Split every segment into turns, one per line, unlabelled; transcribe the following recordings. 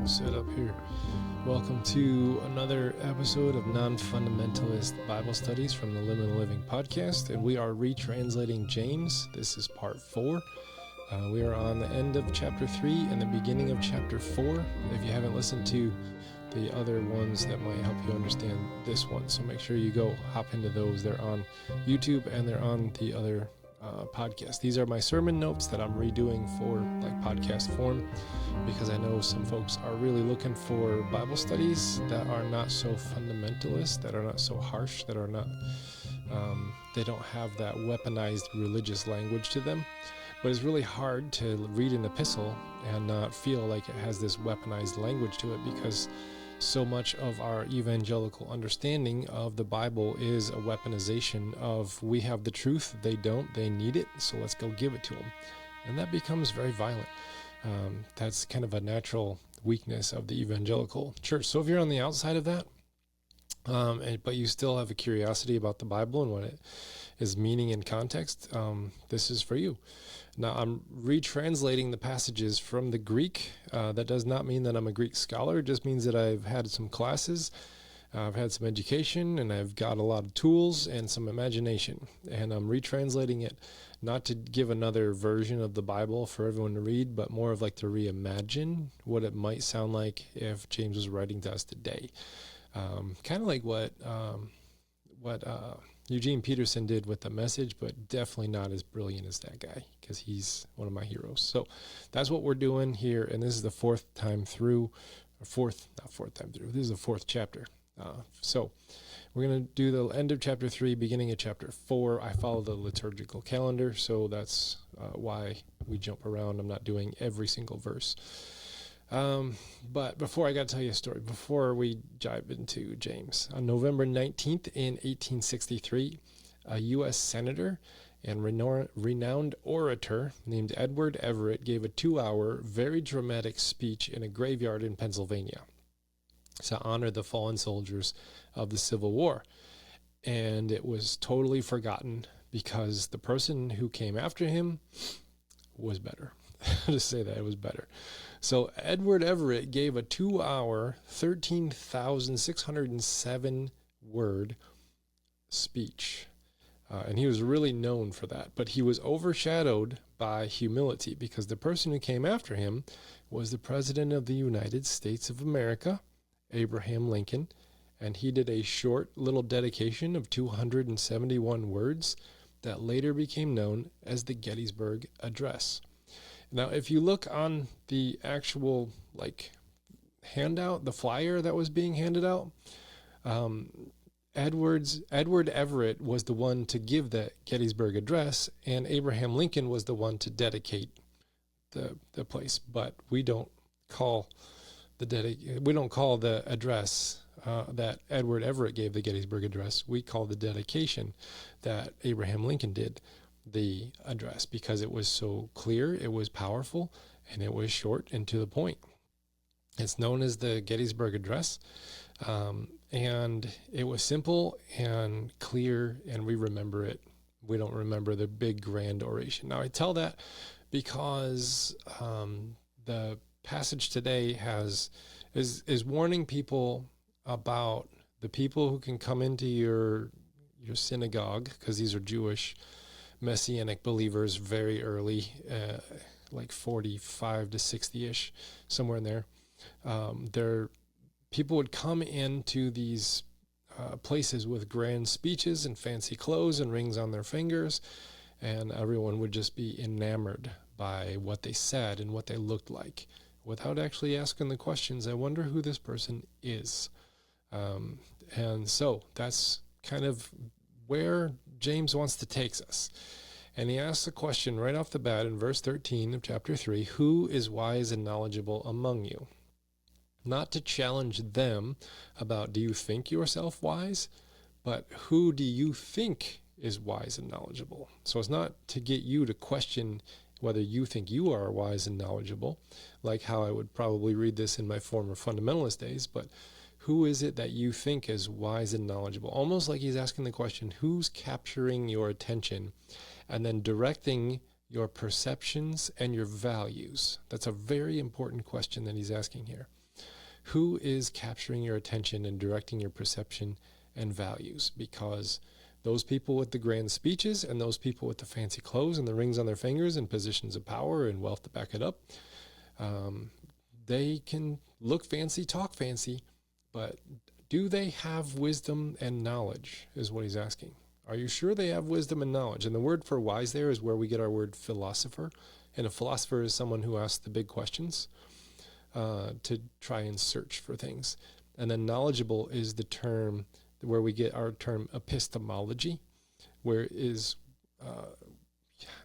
Set up here. Welcome to another episode of Non-Fundamentalist Bible Studies from the Living and Living podcast, and we are retranslating James. This is part 4. We are on the end of chapter 3 and the beginning of chapter 4. If you haven't listened to the other ones, that might help you understand this one. So make sure you go hop into those. They're on YouTube and they're on the other podcast. These are my sermon notes that I'm redoing for like podcast form, because I know some folks are really looking for Bible studies that are not so fundamentalist, that are not so harsh, that are not they don't have that weaponized religious language to them. But it's really hard to read an epistle and not feel like it has this weaponized language to it, because so much of our evangelical understanding of the Bible is a weaponization of, we have the truth, they don't, they need it, so let's go give it to them. And that becomes very violent. That's kind of a natural weakness of the evangelical church. So if you're on the outside of that, but you still have a curiosity about the Bible and what it is meaning in context, this is for you. Now, I'm retranslating the passages from the Greek. That does not mean that I'm a Greek scholar. It just means that I've had some classes, I've had some education, and I've got a lot of tools and some imagination. And I'm retranslating it, not to give another version of the Bible for everyone to read, but more of like to reimagine what it might sound like if James was writing to us today. Kind of like what Eugene Peterson did with The Message, but definitely not as brilliant as that guy, because he's one of my heroes. So that's what we're doing here, and this is the fourth time through. This is the fourth chapter. So we're going to do the end of chapter 3, beginning of chapter 4. I follow the liturgical calendar, so that's why we jump around. I'm not doing every single verse. But before, I got to tell you a story before we dive into James. On November 19th in 1863, a U.S. senator and renowned orator named Edward Everett gave a 2-hour, very dramatic speech in a graveyard in Pennsylvania to honor the fallen soldiers of the Civil War. And it was totally forgotten because the person who came after him was better. To say that, it was better. So Edward Everett gave a 2-hour, 13,607 word speech. And he was really known for that. But he was overshadowed by humility, because the person who came after him was the President of the United States of America, Abraham Lincoln. And he did a short little dedication of 271 words that later became known as the Gettysburg Address. Now, if you look on the actual handout, the flyer that was being handed out, Edward Everett was the one to give the Gettysburg Address, and Abraham Lincoln was the one to dedicate the place. But we don't call the address that Edward Everett gave, the Gettysburg Address. We call the dedication that Abraham Lincoln did the address, because it was so clear, it was powerful, and it was short and to the point. It's known as the Gettysburg Address, and it was simple and clear, and we remember it. We don't remember the big grand oration. Now, I tell that because the passage today is warning people about the people who can come into your synagogue, because these are Jewish Messianic believers, very early, like 45 to 60-ish, somewhere in there. People would come into these places with grand speeches and fancy clothes and rings on their fingers, and everyone would just be enamored by what they said and what they looked like, without actually asking the questions, I wonder who this person is. And so that's kind of where James wants to take us. And he asks the question right off the bat in verse 13 of chapter 3, who is wise and knowledgeable among you? Not to challenge them about, do you think yourself wise? But who do you think is wise and knowledgeable? So it's not to get you to question whether you think you are wise and knowledgeable, like how I would probably read this in my former fundamentalist days, but who is it that you think is wise and knowledgeable? Almost like he's asking the question, who's capturing your attention and then directing your perceptions and your values? That's a very important question that he's asking here. Who is capturing your attention and directing your perception and values? Because those people with the grand speeches and those people with the fancy clothes and the rings on their fingers and positions of power and wealth to back it up, they can look fancy, talk fancy, but do they have wisdom and knowledge, is what he's asking. Are you sure they have wisdom and knowledge? And the word for wise there is where we get our word philosopher. And a philosopher is someone who asks the big questions to try and search for things. And then knowledgeable is the term where we get our term epistemology, where it's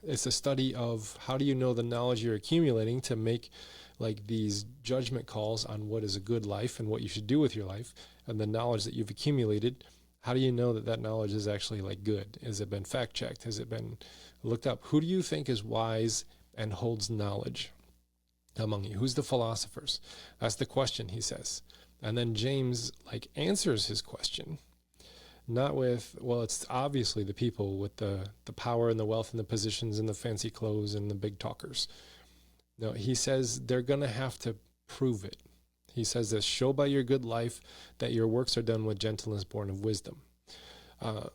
a study of how do you know the knowledge you're accumulating to make like these judgment calls on what is a good life and what you should do with your life, and the knowledge that you've accumulated. How do you know that that knowledge is actually like good? Has it been fact checked? Has it been looked up? Who do you think is wise and holds knowledge among you? Who's the philosophers? That's the question, he says. And then James like answers his question, not with, well, it's obviously the people with the power and the wealth and the positions and the fancy clothes and the big talkers. No, he says they're going to have to prove it. He says this, show by your good life that your works are done with gentleness born of wisdom.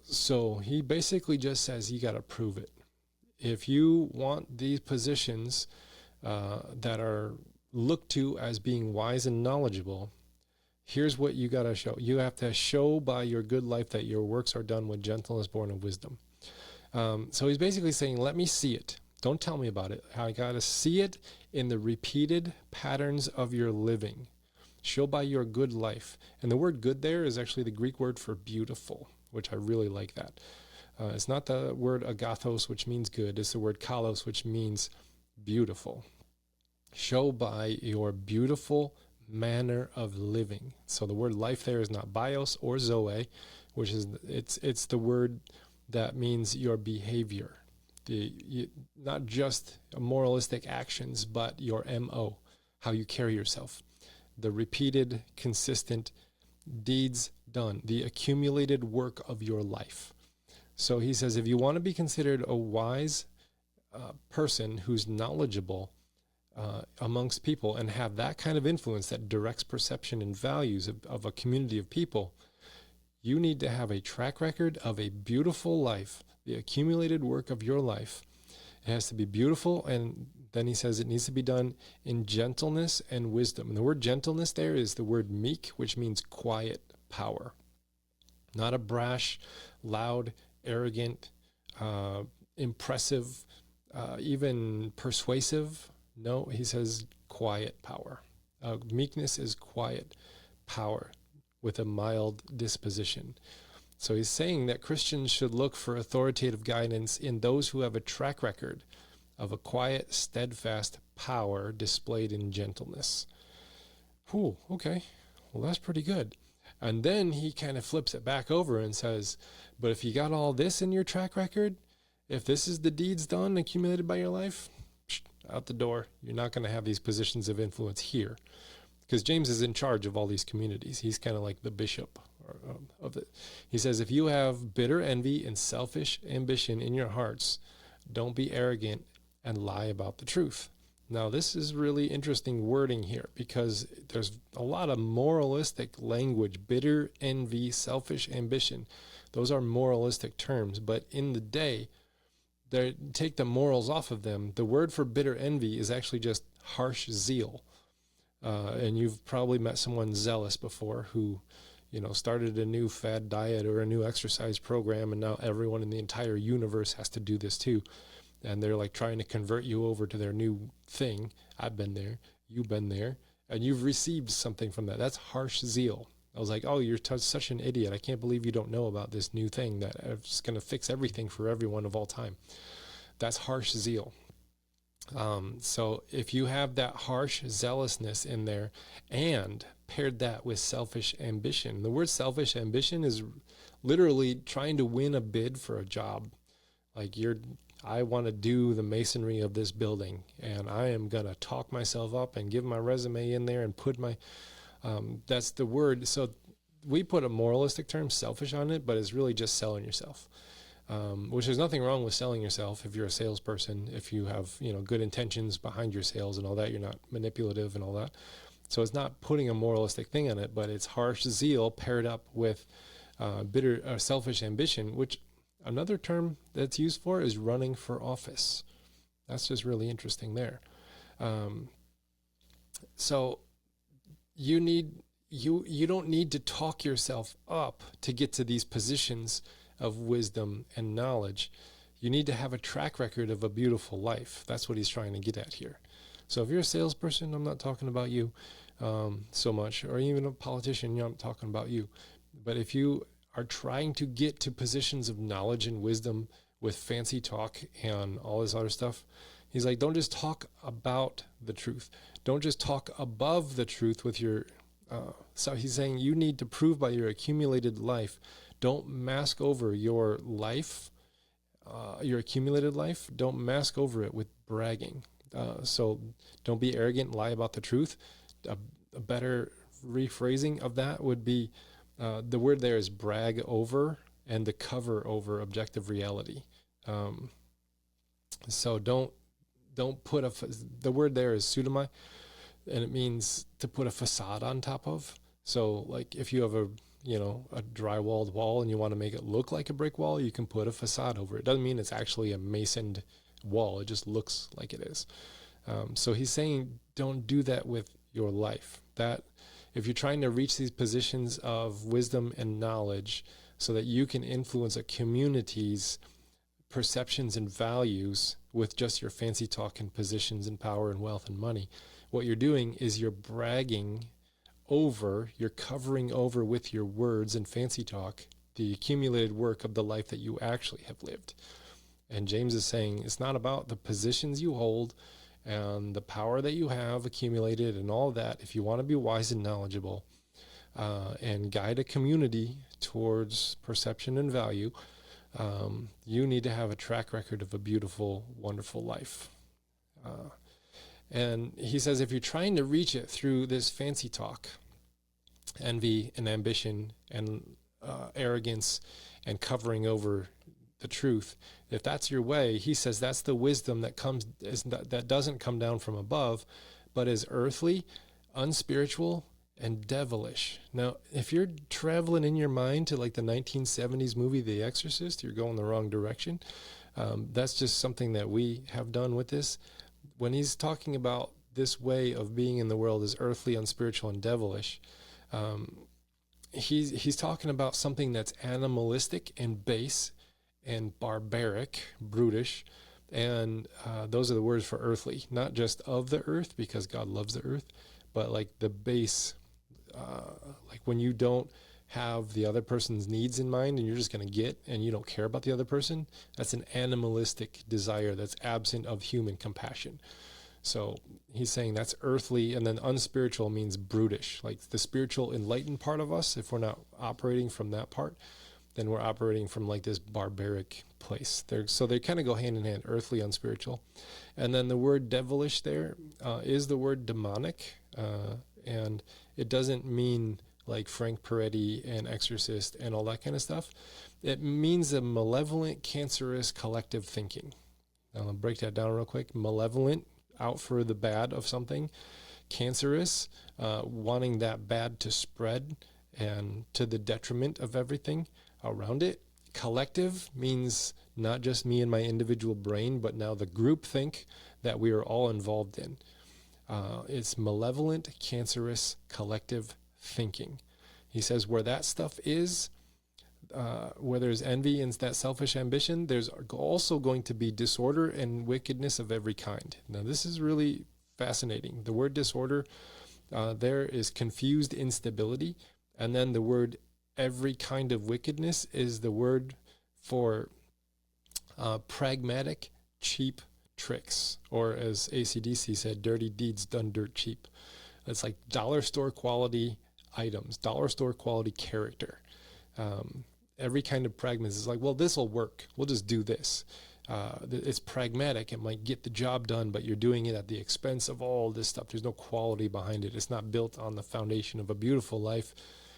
So he basically just says you got to prove it. If you want these positions that are looked to as being wise and knowledgeable, here's what you got to show. You have to show by your good life that your works are done with gentleness born of wisdom. So he's basically saying, let me see it. Don't tell me about it. I got to see it in the repeated patterns of your living. Show by your good life. And the word good there is actually the Greek word for beautiful, which I really like that. It's not the word agathos, which means good. It's the word kalos, which means beautiful. Show by your beautiful manner of living. So the word life there is not bios or zoe, which is it's the word that means your behavior. Not just moralistic actions, but your MO, how you carry yourself. The repeated, consistent deeds done, the accumulated work of your life. So he says, if you want to be considered a wise person who's knowledgeable amongst people and have that kind of influence that directs perception and values of a community of people, you need to have a track record of a beautiful life, the accumulated work of your life. It has to be beautiful, and then he says it needs to be done in gentleness and wisdom. And the word gentleness there is the word meek, which means quiet power. Not a brash, loud, arrogant, impressive, even persuasive. No, he says quiet power. Meekness is quiet power with a mild disposition. So he's saying that Christians should look for authoritative guidance in those who have a track record of a quiet, steadfast power displayed in gentleness. Whew, okay. Well, that's pretty good. And then he kind of flips it back over and says, but if you got all this in your track record, if this is the deeds done, accumulated by your life, out the door. You're not going to have these positions of influence here. Because James is in charge of all these communities. He's kind of like the bishop of it. He says, if you have bitter envy and selfish ambition in your hearts, don't be arrogant and lie about the truth. Now, this is really interesting wording here because there's a lot of moralistic language, bitter envy, selfish ambition. Those are moralistic terms, but in the day, they take the morals off of them. The word for bitter envy is actually just harsh zeal. And you've probably met someone zealous before who, started a new fad diet or a new exercise program, and now everyone in the entire universe has to do this too. And they're like trying to convert you over to their new thing. I've been there. You've been there. And you've received something from that. That's harsh zeal. I was like, oh, you're such an idiot. I can't believe you don't know about this new thing that is going to fix everything for everyone of all time. That's harsh zeal. So if you have that harsh zealousness in there and paired that with selfish ambition, the word selfish ambition is literally trying to win a bid for a job. Like I want to do the masonry of this building and I am going to talk myself up and give my resume in there and put my, that's the word. So we put a moralistic term, selfish, on it, but it's really just selling yourself. Which there's nothing wrong with selling yourself if you're a salesperson, if you have, good intentions behind your sales and all that, you're not manipulative and all that. So it's not putting a moralistic thing on it, but it's harsh zeal paired up with bitter selfish ambition, which another term that's used for is running for office. That's just really interesting there. So you don't need to talk yourself up to get to these positions of wisdom and knowledge. You need to have a track record of a beautiful life. That's what he's trying to get at here. So if you're a salesperson, I'm not talking about you so much, or even a politician, I'm talking about you. But if you are trying to get to positions of knowledge and wisdom with fancy talk and all this other stuff, he's like, don't just talk about the truth. Don't just talk above the truth with your... so he's saying you need to prove by your accumulated life. Don't mask over your life, your accumulated life. Don't mask over it with bragging. So don't be arrogant, lie about the truth. A better rephrasing of that would be, the word there is brag over and to cover over objective reality. So don't put the word there is pseudomai, and it means to put a facade on top of. So like if you have a drywalled wall and you want to make it look like a brick wall, you can put a facade over it. Doesn't mean it's actually a masoned wall. It just looks like it is. So he's saying don't do that with your life. That if you're trying to reach these positions of wisdom and knowledge so that you can influence a community's perceptions and values with just your fancy talk and positions and power and wealth and money, what you're doing is you're bragging over, you're covering over with your words and fancy talk the accumulated work of the life that you actually have lived. And James is saying it's not about the positions you hold and the power that you have accumulated and all that. If you want to be wise and knowledgeable and guide a community towards perception and value, you need to have a track record of a beautiful, wonderful life. And he says if you're trying to reach it through this fancy talk, envy and ambition and arrogance and covering over the truth, if that's your way, he says that's the wisdom that doesn't come down from above, but is earthly, unspiritual, and devilish. Now, if you're traveling in your mind to like the 1970s movie The Exorcist, you're going the wrong direction. That's just something that we have done with this. When he's talking about this way of being in the world is earthly, unspiritual, and devilish, he's talking about something that's animalistic and base and barbaric, brutish, and those are the words for earthly, not just of the earth because God loves the earth, but like the base, like when you don't have the other person's needs in mind and you're just going to get and you don't care about the other person, that's an animalistic desire that's absent of human compassion. So he's saying that's earthly, and then unspiritual means brutish, like the spiritual enlightened part of us. If we're not operating from that part, then we're operating from like this barbaric place. So they kind of go hand in hand, earthly, unspiritual. And then the word devilish there is the word demonic, and it doesn't mean like Frank Peretti and Exorcist and all that kind of stuff. It means a malevolent, cancerous collective thinking. Now, I'll break that down real quick. Malevolent, out for the bad of something. Cancerous, wanting that bad to spread and to the detriment of everything around it. Collective means not just me and my individual brain, but now the group think that we are all involved in. It's malevolent, cancerous, collective thinking. He says where that stuff is, where there's envy and that selfish ambition, there's also going to be disorder and wickedness of every kind. Now, this is really fascinating. The word disorder, there is confused instability, and then the word every kind of wickedness is the word for pragmatic, cheap tricks, or as AC/DC said, dirty deeds done dirt cheap. It's like dollar store quality items, dollar store quality character. Every kind of pragmatism is like, well, this will work. We'll just do this. It's pragmatic. It might get the job done, but you're doing it at the expense of all this stuff. There's no quality behind it. It's not built on the foundation of a beautiful life.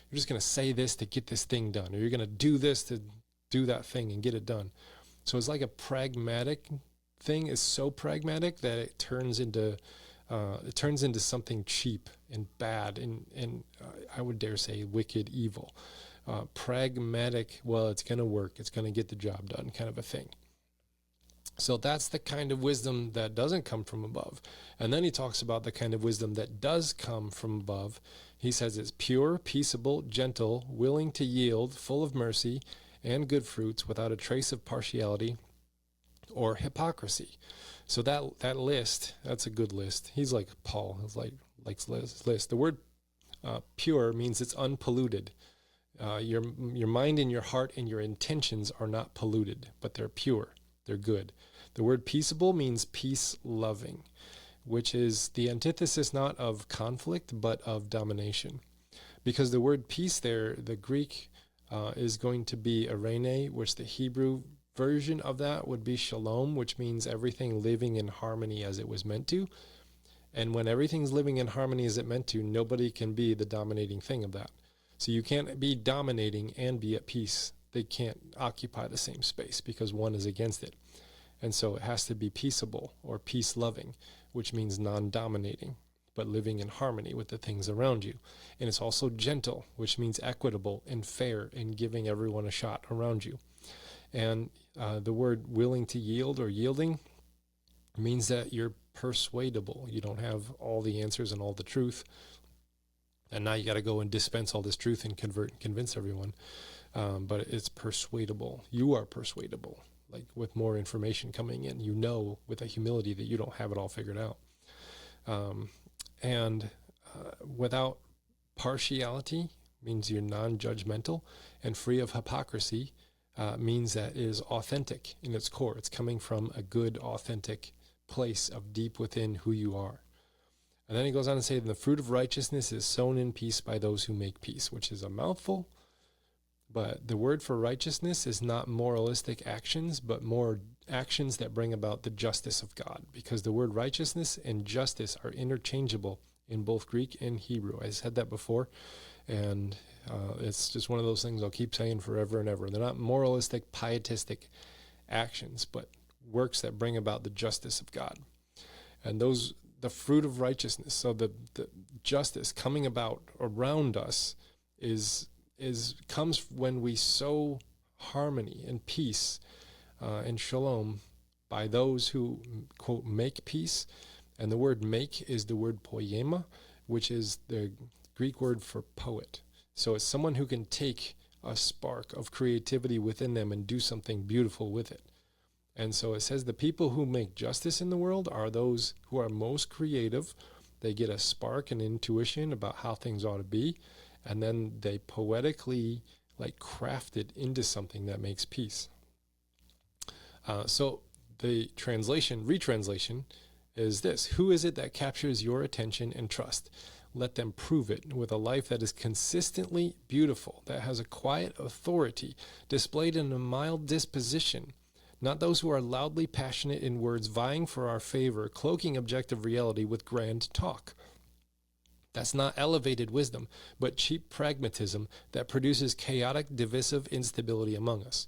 You're just going to say this to get this thing done, or you're going to do this to do that thing and get it done. So it's like a pragmatic thing is so pragmatic that it turns into it turns into something cheap and bad and I would dare say wicked, evil. Pragmatic, well, it's going to work, it's going to get the job done kind of a thing. So that's the kind of wisdom that doesn't come from above. And then he talks about the kind of wisdom that does come from above. He says it's pure, peaceable, gentle, willing to yield, full of mercy and good fruits, without a trace of partiality or hypocrisy. So that list, that's a good list. He's like Paul, likes list. The word pure means it's unpolluted. Your mind and your heart and your intentions are not polluted, but they're pure. They're good. The word peaceable means peace-loving, which is the antithesis not of conflict, but of domination. Because the word peace there, the Greek is going to be eirene, which the Hebrew version of that would be shalom, which means everything living in harmony as it was meant to. And when everything's living in harmony as it meant to, nobody can be the dominating thing of that. So you can't be dominating and be at peace. They can't occupy the same space because one is against it. And so it has to be peaceable or peace-loving, which means non-dominating, but living in harmony with the things around you. And it's also gentle, which means equitable and fair and giving everyone a shot around you. And the word willing to yield or yielding means that you're persuadable. You don't have all the answers and all the truth. And now you got to go and dispense all this truth and convert and convince everyone. But it's persuadable. You are persuadable. Like with more information coming in, you know with a humility that you don't have it all figured out. And without partiality means you're non-judgmental, and free of hypocrisy means that it is authentic in its core. It's coming from a good, authentic place of deep within who you are. And then he goes on to say, the fruit of righteousness is sown in peace by those who make peace, which is a mouthful. But the word for righteousness is not moralistic actions, but more actions that bring about the justice of God. Because the word righteousness and justice are interchangeable in both Greek and Hebrew. I said that before, and it's just one of those things I'll keep saying forever and ever. They're not moralistic, pietistic actions, but works that bring about the justice of God. And those, the fruit of righteousness, so the justice coming about around us comes when we sow harmony and peace and shalom by those who, quote, make peace. And the word make is the word poiema, which is the Greek word for poet. So it's someone who can take a spark of creativity within them and do something beautiful with it. And so it says the people who make justice in the world are those who are most creative. They get a spark and intuition about how things ought to be, and then they poetically craft it into something that makes peace. So the retranslation is this: who is it that captures your attention and trust? Let them prove it with a life that is consistently beautiful, that has a quiet authority, displayed in a mild disposition, not those who are loudly passionate in words, vying for our favor, cloaking objective reality with grand talk. That's not elevated wisdom, but cheap pragmatism that produces chaotic, divisive instability among us.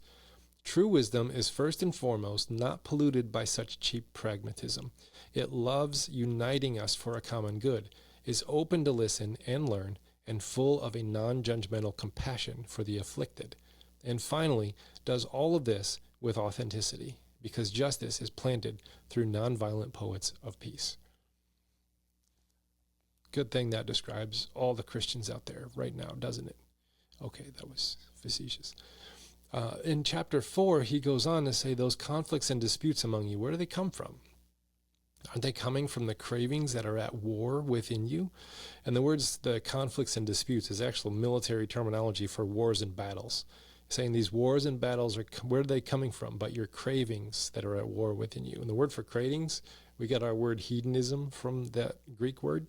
True wisdom is first and foremost not polluted by such cheap pragmatism. It loves uniting us for a common good, is open to listen and learn, and full of a non-judgmental compassion for the afflicted. And finally, does all of this with authenticity, because justice is planted through nonviolent poets of peace. Good thing that describes all the Christians out there right now, doesn't it? Okay, that was facetious. In chapter 4, he goes on to say those conflicts and disputes among you, where do they come from? Aren't they coming from the cravings that are at war within you? And the conflicts and disputes is actual military terminology for wars and battles. Saying these wars and battles, where are they coming from? But your cravings that are at war within you. And the word for cravings, we got our word hedonism from that Greek word.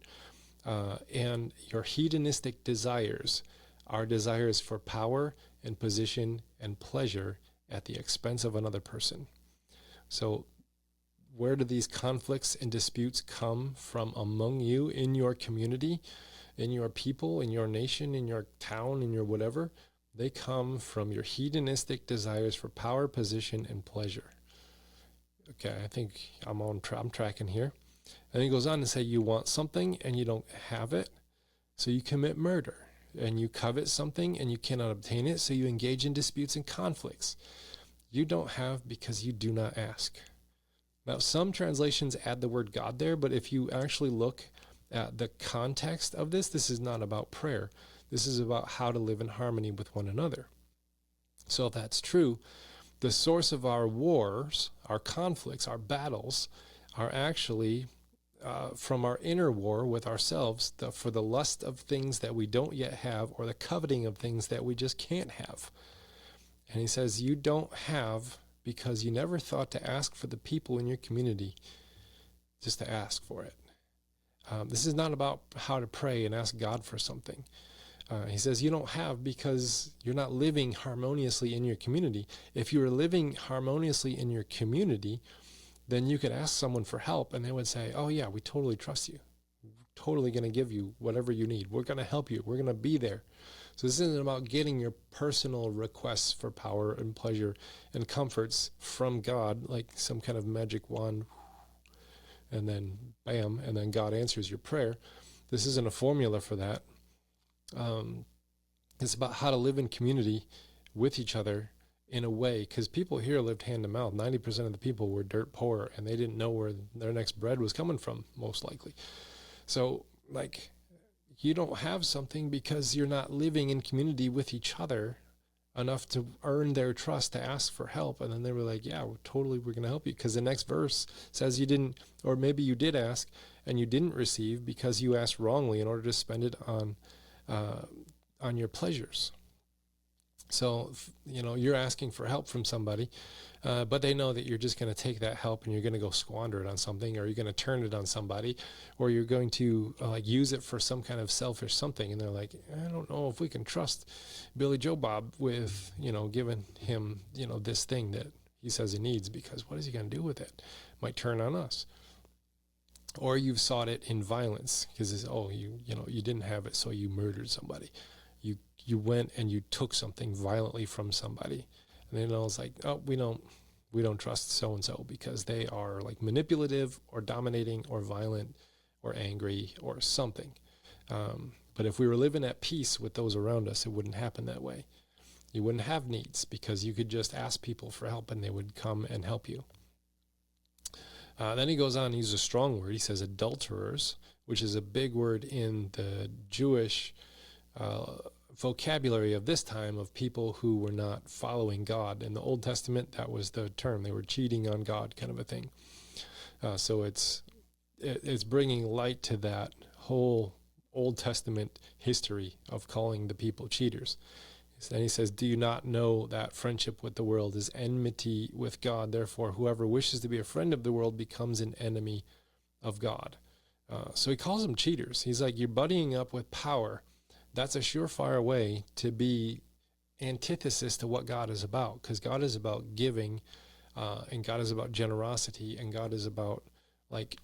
And your hedonistic desires are desires for power and position and pleasure at the expense of another person. So where do these conflicts and disputes come from among you, in your community, in your people, in your nation, in your town, in your whatever? They come from your hedonistic desires for power, position, and pleasure. Okay, I think I'm tracking here. And he goes on to say, you want something and you don't have it, so you commit murder. And you covet something and you cannot obtain it, so you engage in disputes and conflicts. You don't have because you do not ask. Now, some translations add the word God there, but if you actually look at the context of this, this is not about prayer. This is about how to live in harmony with one another. So if that's true, the source of our wars, our conflicts, our battles are actually from our inner war with ourselves, for the lust of things that we don't yet have, or the coveting of things that we just can't have. And he says, you don't have because you never thought to ask for the people in your community, just to ask for it. This is not about how to pray and ask God for something. He says you don't have because you're not living harmoniously in your community. If you were living harmoniously in your community, then you could ask someone for help and they would say, oh yeah, we totally trust you. We're totally going to give you whatever you need. We're going to help you. We're going to be there. So this isn't about getting your personal requests for power and pleasure and comforts from God, like some kind of magic wand, and then bam, and then God answers your prayer. This isn't a formula for that. It's about how to live in community with each other in a way, because people here lived hand to mouth. 90% of the people were dirt poor, and they didn't know where their next bread was coming from, most likely. So, like, you don't have something because you're not living in community with each other enough to earn their trust to ask for help. And then they were like, yeah, we're going to help you. Because the next verse says you didn't, or maybe you did ask and you didn't receive because you asked wrongly in order to spend it on your pleasures. So, you're asking for help from somebody, but they know that you're just going to take that help and you're going to go squander it on something, or you're going to turn it on somebody, or you're going to use it for some kind of selfish something. And they're like, I don't know if we can trust Billy Joe Bob with, giving him, this thing that he says he needs, because what is he going to do with it? Might turn on us. Or you've sought it in violence because you didn't have it, so you murdered somebody. You went and you took something violently from somebody, and then it's like, oh, we don't trust so and so because they are like manipulative or dominating or violent or angry or something. But if we were living at peace with those around us, it wouldn't happen that way. You wouldn't have needs because you could just ask people for help and they would come and help you. Then he goes on, he uses a strong word. He says adulterers, which is a big word in the Jewish vocabulary of this time, of people who were not following God. In the Old Testament, that was the term. They were cheating on God, kind of a thing. So it's bringing light to that whole Old Testament history of calling the people cheaters. Then he says, do you not know that friendship with the world is enmity with God? Therefore, whoever wishes to be a friend of the world becomes an enemy of God. So he calls them cheaters. He's like, you're buddying up with power. That's a surefire way to be antithesis to what God is about, because God is about giving, and God is about generosity, and God is about like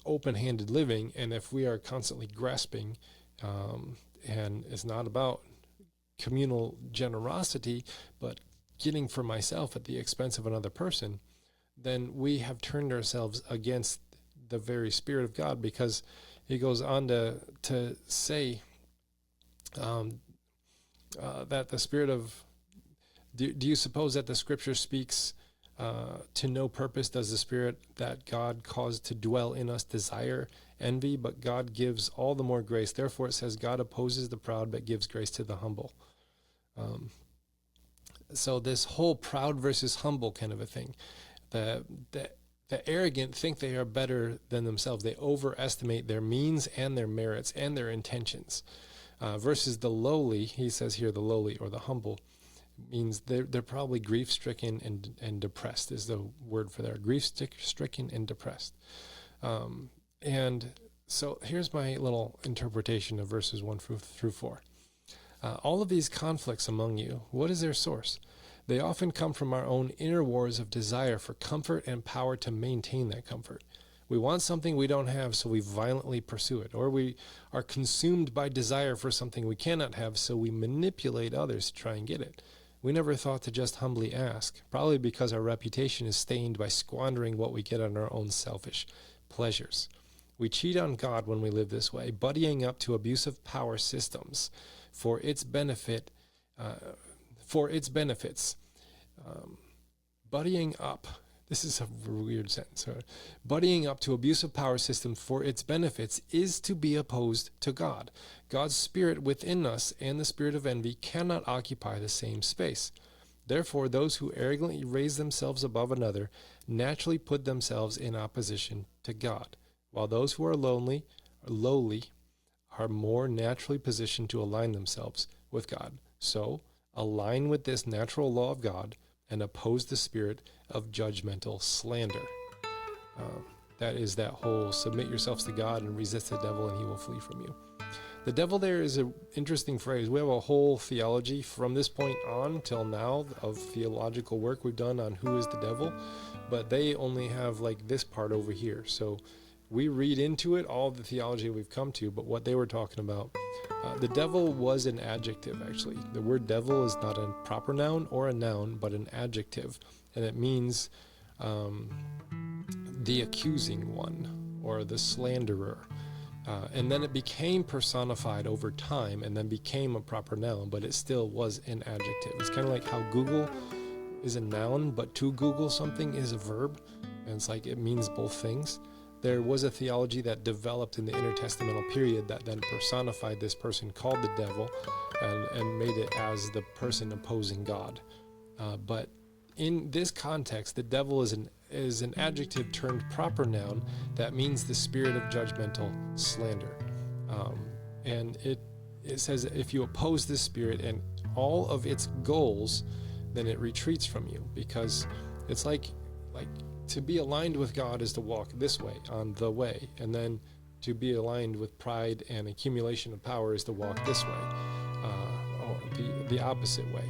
open-handed living. And if we are constantly grasping, and it's not about communal generosity, but getting for myself at the expense of another person, then we have turned ourselves against the very Spirit of God, because he goes on to say that the Spirit of, do you suppose that the Scripture speaks to no purpose? Does the Spirit that God caused to dwell in us desire envy? But God gives all the more grace. Therefore it says, God opposes the proud but gives grace to the humble. So this whole proud versus humble kind of a thing, the arrogant think they are better than themselves. They overestimate their means and their merits and their intentions. Versus the lowly, he says here, the lowly or the humble, means they're probably grief-stricken and depressed is the word for there. Grief-stricken and depressed. And so here's my little interpretation of verses 1 through 4. All of these conflicts among you, what is their source? They often come from our own inner wars of desire for comfort and power to maintain that comfort. We want something we don't have, so we violently pursue it. Or we are consumed by desire for something we cannot have, so we manipulate others to try and get it. We never thought to just humbly ask, probably because our reputation is stained by squandering what we get on our own selfish pleasures. We cheat on God when we live this way, buddying up to abusive power systems for its benefits. Buddying up. This is a weird sentence. Buddying up to abusive power systems for its benefits is to be opposed to God. God's spirit within us and the spirit of envy cannot occupy the same space. Therefore, those who arrogantly raise themselves above another naturally put themselves in opposition to God, while those who are lowly are more naturally positioned to align themselves with God. So, align with this natural law of God and oppose the spirit of judgmental slander. That is that whole submit yourselves to God and resist the devil and he will flee from you. The devil there is an interesting phrase. We have a whole theology from this point on till now of theological work we've done on who is the devil, but they only have like this part over here. So we read into it all the theology we've come to, but what they were talking about, the devil was an adjective actually. The word devil is not a proper noun or a noun, but an adjective, and it means the accusing one or the slanderer. And then it became personified over time and then became a proper noun, but it still was an adjective. It's kind of like how Google is a noun, but to Google something is a verb. And it's like it means both things. There was a theology that developed in the intertestamental period that then personified this person called the devil and made it as the person opposing God. But in this context, the devil is an adjective turned proper noun that means the spirit of judgmental slander. And it says that if you oppose this spirit and all of its goals, then it retreats from you, because it's like to be aligned with God is to walk this way, on the way, and then to be aligned with pride and accumulation of power is to walk this way, or the opposite way.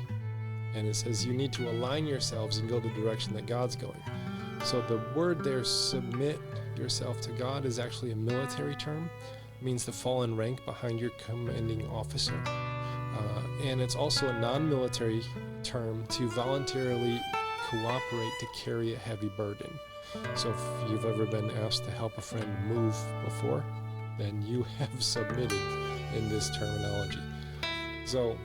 And it says you need to align yourselves and go the direction that God's going. So the word there, submit yourself to God, is actually a military term. It means to fall in rank behind your commanding officer. And it's also a non-military term to voluntarily cooperate to carry a heavy burden. So if you've ever been asked to help a friend move before, then you have submitted in this terminology. So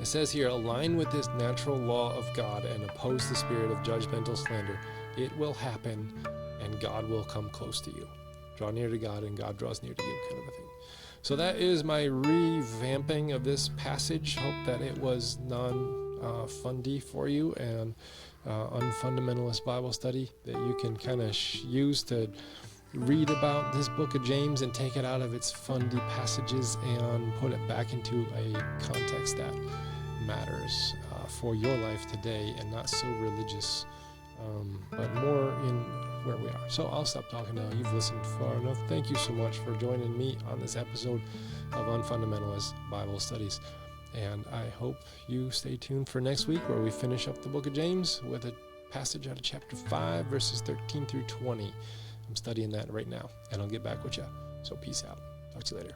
it says here, align with this natural law of God and oppose the spirit of judgmental slander. It will happen and God will come close to you. Draw near to God and God draws near to you, kind of a thing. So that is my revamping of this passage. Hope that it was non-fundy for you and Unfundamentalist Bible study that you can kind of use to read about this book of James and take it out of its fundy passages and put it back into a context that matters for your life today and not so religious, but more in where we are. So I'll stop talking now. You've listened far enough. Thank you so much for joining me on this episode of Unfundamentalist Bible Studies. And I hope you stay tuned for next week where we finish up the book of James with a passage out of chapter 5, verses 13 through 20. I'm studying that right now, and I'll get back with you. So peace out. Talk to you later.